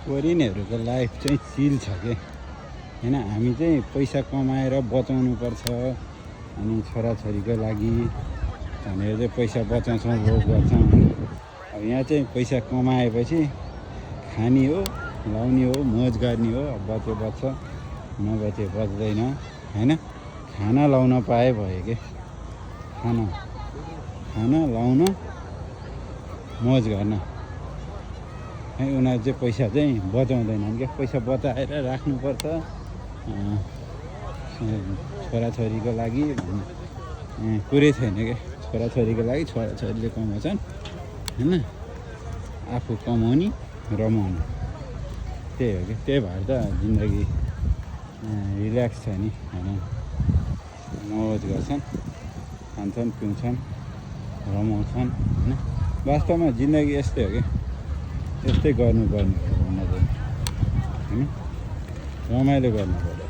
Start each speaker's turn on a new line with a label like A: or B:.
A: कोरियनहरूको life चाहिँ चिल छ के होइन। हामी चाहिँ पैसा कमाएर बचाउनु पर्छ अनि छोराछोरीको लागि भनेर चाहिँ पैसा बचाउँछौँ भोग गर्छौँ होइन। अब यहाँ चाहिँ पैसा कमाएपछि खाने हो लाउने हो मौज गर्ने हो। अब बचे बच्छ नबचे बच्दैन होइन। खाना लाउन पाए भयो के खाना लाउन मौज गर्न है। उनीहरू चाहिँ पैसा चाहिँ बचाउँदैनन् क्या। पैसा बचाएर राख्नुपर्छ छोराछोरीको लागि भन्ने कुरै छैन क्या। छोराछोरीको लागि छोराछोरीले कमाउँछन् होइन। आफू कमाउने रमाउने त्यही हो कि। त्यही भएर त जिन्दगी रिल्याक्स छ नि होइन। मौज गर्छन् खान्छन् पिउँछन् रमाउँछन् होइन। वास्तवमा जिन्दगी यस्तै हो कि यस्तै गर्नुपर्ने हो भन्न चाहिँ होइन। रमाइलो गर्नु पर्यो।